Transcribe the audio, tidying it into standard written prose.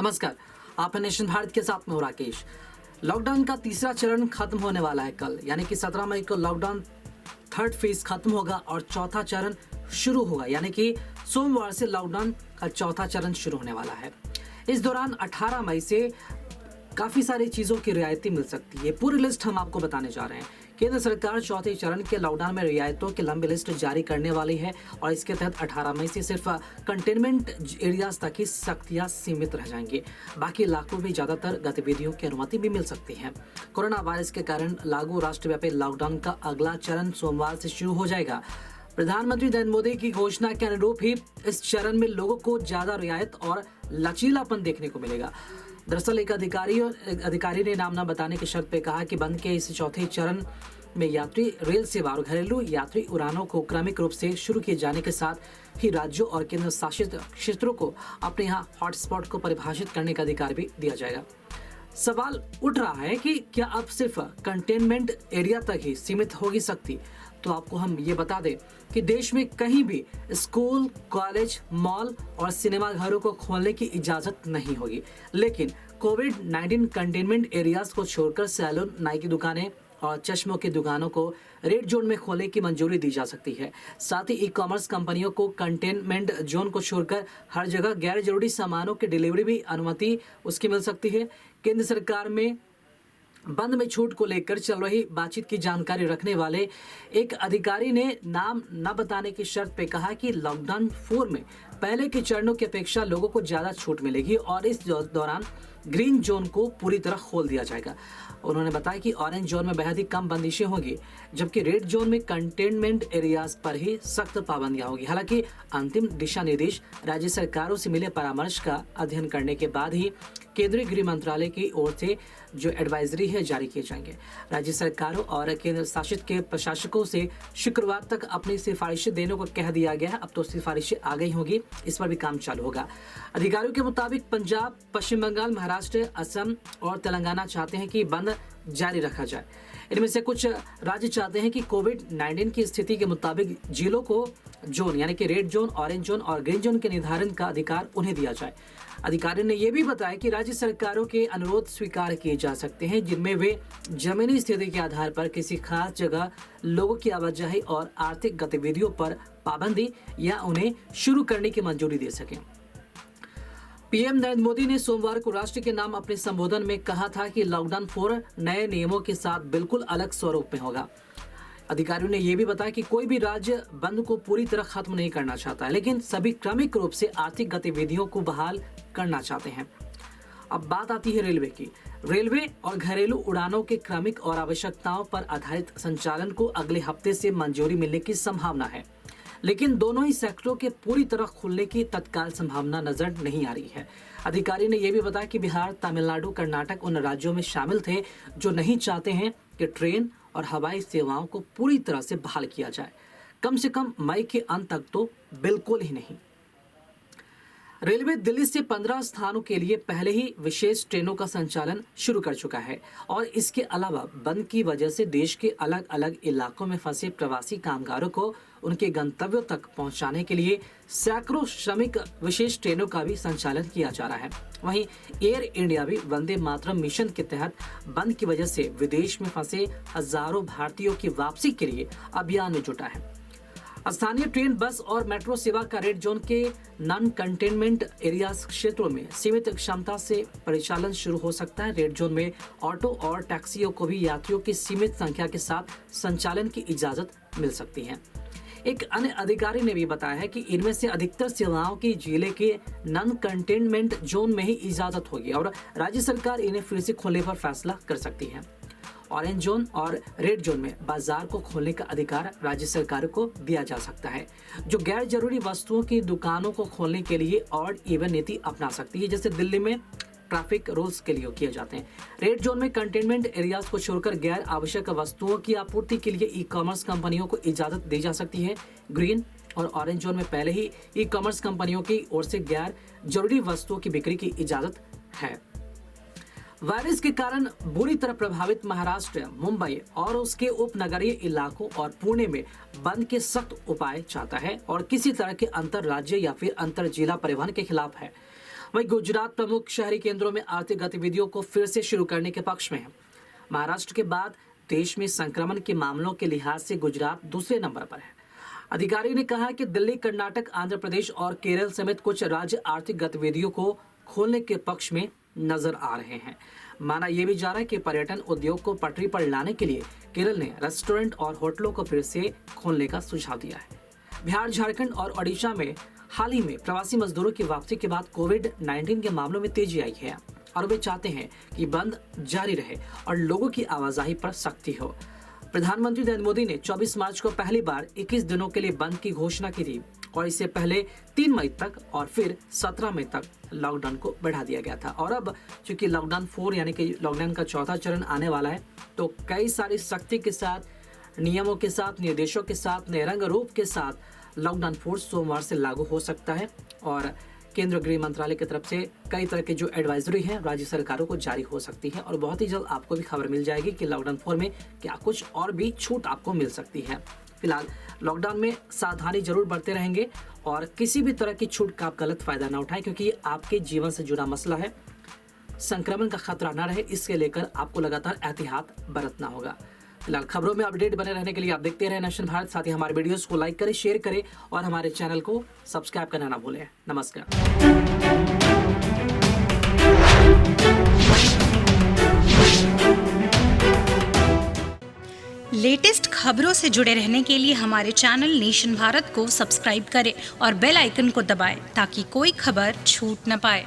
नमस्कार, आप नेशन भारत के साथ में हूं राकेश। लॉकडाउन का तीसरा चरण खत्म होने वाला है कल, यानी कि 17 मई को लॉकडाउन थर्ड फेज खत्म होगा और चौथा चरण शुरू होगा, यानी कि सोमवार से लॉकडाउन का चौथा चरण शुरू होने वाला है। इस दौरान 18 मई से काफी सारी चीजों की रियायतें मिल सकती है। पूरी लिस्ट हम आपको बताने जा रहे हैं। केंद्र सरकार चौथे चरण के लॉकडाउन में रियायतों की लंबी लिस्ट जारी करने वाली है और इसके तहत 18 मई से सिर्फ कंटेनमेंट एरियाज तक ही सख्तियां सीमित रह जाएंगी। बाकी इलाकों में ज्यादातर गतिविधियों की अनुमति भी मिल सकती है। कोरोना वायरस के कारण लागू राष्ट्रव्यापी लॉकडाउन का अगला चरण सोमवार से शुरू हो जाएगा। प्रधानमंत्री नरेंद्र मोदी की घोषणा के अनुरूप ही इस चरण में लोगों को ज्यादा रियायत और लचीलापन देखने को मिलेगा। दरअसल एक अधिकारी ने नाम न बताने की शर्त पे कहा कि बंद के इस चौथे चरण में यात्री रेल सेवा और घरेलू यात्री उड़ानों को क्रमिक रूप से शुरू किए जाने के साथ ही राज्यों और केंद्र शासित क्षेत्रों को अपने यहाँ हॉटस्पॉट को परिभाषित करने का अधिकार भी दिया जाएगा। सवाल उठ रहा है कि क्या अब सिर्फ कंटेनमेंट एरिया तक ही सीमित होगी सख्ती? तो आपको हम ये बता दें कि देश में कहीं भी स्कूल, कॉलेज, मॉल और सिनेमा घरों को खोलने की इजाजत नहीं होगी, लेकिन कोविड-19 कंटेनमेंट एरियाज को छोड़कर सैलून, नाई की दुकानें और चश्मों की दुकानों को रेड जोन में खोलने की मंजूरी दी जा सकती है। साथ ही ई-कॉमर्स कंपनियों को कंटेनमेंट जोन को छोड़कर हर जगह गैर जरूरी सामानों की डिलीवरी भी अनुमति उसकी मिल सकती है। केंद्र सरकार में बंद में छूट को लेकर चल रही बातचीत की जानकारी रखने वाले एक अधिकारी ने नाम न बताने की शर्त पे कहा कि लॉकडाउन 4 में पहले के चरणों की अपेक्षा लोगों को ज्यादा छूट मिलेगी और इस दौरान ग्रीन जोन को पूरी तरह खोल दिया जाएगा। उन्होंने बताया कि ऑरेंज जोन में बेहद ही कम बंदिशें होंगी, जबकि रेड जोन में कंटेनमेंट एरियाज पर ही सख्त पाबंदियां होगी। हालांकि अंतिम दिशा निर्देश राज्य सरकारों से मिले परामर्श का अध्ययन करने के बाद ही केंद्रीय गृह मंत्रालय की ओर से जो एडवाइजरी है जारी किए जाएंगे। राज्य सरकारों और केंद्र शासित के प्रशासकों से शुक्रवार तक अपनी सिफारिशें देने को कह दिया गया है। अब तो सिफारिशें आ गई होगी, इस पर भी काम चालू होगा। अधिकारियों के मुताबिक पंजाब, पश्चिम बंगाल, महाराष्ट्र, असम और तेलंगाना चाहते हैं कि बंद जारी रखा जाए। इनमें से कुछ राज्य चाहते हैं कि कोविड-19 की स्थिति के मुताबिक जिलों को जोन यानी कि रेड जोन, ऑरेंज जोन और ग्रीन जोन के निर्धारण का अधिकार उन्हें दिया जाए। अधिकारी ने यह भी बताया कि राज्य सरकारों के अनुरोध स्वीकार किए जा सकते हैं, जिनमें वे जमीनी स्थिति के आधार पर किसी खास जगह लोगों की आवाजाही और आर्थिक गतिविधियों पर पाबंदी या उन्हें शुरू करने की मंजूरी दे सकें। पीएम नरेंद्र मोदी ने सोमवार को राष्ट्र के नाम अपने संबोधन में कहा था कि लॉकडाउन 4 नए नियमों के साथ बिल्कुल अलग स्वरूप में होगा। अधिकारियों ने यह भी बताया कि कोई भी राज्य बंद को पूरी तरह खत्म नहीं करना चाहता है, लेकिन सभी क्रमिक रूप से आर्थिक गतिविधियों को बहाल करना चाहते हैं। अब बात आती है रेलवे की। रेलवे और घरेलू उड़ानों के क्रमिक और आवश्यकताओं पर आधारित संचालन को अगले हफ्ते से मंजूरी मिलने की संभावना है, लेकिन दोनों ही सेक्टरों के पूरी तरह खुलने की तत्काल संभावना नजर नहीं आ रही है। अधिकारी ने यह भी बताया कि बिहार, तमिलनाडु, कर्नाटक उन राज्यों में शामिल थे जो नहीं चाहते हैं कि ट्रेन और हवाई सेवाओं को पूरी तरह से बहाल किया जाए, कम से कम मई के अंत तक तो बिल्कुल ही नहीं। रेलवे दिल्ली से 15 स्थानों के लिए पहले ही विशेष ट्रेनों का संचालन शुरू कर चुका है और इसके अलावा बंद की वजह से देश के अलग अलग इलाकों में फंसे प्रवासी कामगारों को उनके गंतव्यों तक पहुंचाने के लिए सैकड़ों श्रमिक विशेष ट्रेनों का भी संचालन किया जा रहा है। वहीं एयर इंडिया भी वंदे मातरम मिशन के तहत बंद की वजह से विदेश में फंसे हजारों भारतीयों की वापसी के लिए अभियान में जुटा है। स्थानीय ट्रेन, बस और मेट्रो सेवा का रेड जोन के नॉन कंटेनमेंट एरियाज क्षेत्रों में सीमित क्षमता से परिचालन शुरू हो सकता है। रेड जोन में ऑटो और टैक्सियों को भी यात्रियों की सीमित संख्या के साथ संचालन की इजाजत मिल सकती है। एक अन्य अधिकारी ने भी बताया है कि इनमें से अधिकतर सेवाओं की जिले के नॉन कंटेनमेंट जोन में ही इजाजत होगी और राज्य सरकार इन्हें फिर से खोलने पर फैसला कर सकती है। ऑरेंज जोन और रेड जोन में बाजार को खोलने का अधिकार राज्य सरकार को दिया जा सकता है, जो गैर जरूरी वस्तुओं की दुकानों को खोलने के लिए ऑड इवन नीति अपना सकती है, जैसे दिल्ली में ट्रैफिक रूल्स के लिए किए जाते हैं। रेड जोन में कंटेनमेंट एरियाज को छोड़कर गैर आवश्यक वस्तुओं की आपूर्ति के लिए ई-कॉमर्स कंपनियों को इजाजत दी जा सकती है। ग्रीन और ऑरेंज जोन में पहले ही ई-कॉमर्स कंपनियों की ओर से गैर जरूरी वस्तुओं की बिक्री की इजाजत है। वायरस के कारण बुरी तरह प्रभावित महाराष्ट्र, मुंबई और उसके उपनगरीय इलाकों और पुणे में बंद के सख्त उपाय चाहता है और किसी तरह के अंतर राज्य या फिर अंतर जिला परिवहन के खिलाफ है। वहीं गुजरात प्रमुख शहरी केंद्रों में आर्थिक गतिविधियों को फिर से शुरू करने के पक्ष में है। महाराष्ट्र के बाद देश में संक्रमण के मामलों के लिहाज से गुजरात दूसरे नंबर पर है। अधिकारी ने कहा कि दिल्ली, कर्नाटक, आंध्र प्रदेश और केरल समेत कुछ राज्य आर्थिक गतिविधियों को खोलने के पक्ष में नजर आ रहे हैं। माना यह भी जा रहा है कि पर्यटन उद्योग को पटरी पर लाने के लिए केरल ने रेस्टोरेंट और होटलों को फिर से खोलने का सुझाव दिया है। बिहार, झारखंड और ओडिशा में हाल ही में प्रवासी मजदूरों की वापसी के बाद कोविड-19 के मामलों में तेजी आई है और वे चाहते हैं कि बंद जारी रहे और लोगों की आवाजाही पर सख्ती हो। प्रधानमंत्री नरेंद्र मोदी ने 24 मार्च को पहली बार 21 दिनों के लिए बंद की घोषणा की थी और इससे पहले 3 मई तक और फिर 17 मई तक लॉकडाउन को बढ़ा दिया गया था। और अब चूंकि लॉकडाउन 4 यानी कि लॉकडाउन का चौथा चरण आने वाला है, तो कई सारी सख्ती के साथ, नियमों के साथ, निर्देशों के साथ, नए रंग रूप के साथ लॉकडाउन 4 सोमवार से लागू हो सकता है और केंद्रीय गृह मंत्रालय की तरफ से कई तरह के जो एडवाइजरी है राज्य सरकारों को जारी हो सकती है और बहुत ही जल्द आपको भी खबर मिल जाएगी कि लॉकडाउन 4 में क्या कुछ और भी छूट आपको मिल सकती है। फिलहाल लॉकडाउन में सावधानी जरूर बरते रहेंगे और किसी भी तरह की छूट का आप गलत फायदा ना उठाएं, क्योंकि ये आपके जीवन से जुड़ा मसला है। संक्रमण का खतरा ना रहे, इसके लेकर आपको लगातार एहतियात बरतना होगा। फिलहाल खबरों में अपडेट बने रहने के लिए आप देखते रहे नेशन भारत। साथ ही हमारे वीडियोस को लाइक करें, शेयर करें और हमारे चैनल को सब्सक्राइब करना ना भूलें। नमस्कार। लेटेस्ट खबरों से जुड़े रहने के लिए हमारे चैनल नेशन भारत को सब्सक्राइब करें और बेल आइकन को दबाएं ताकि कोई खबर छूट न पाए।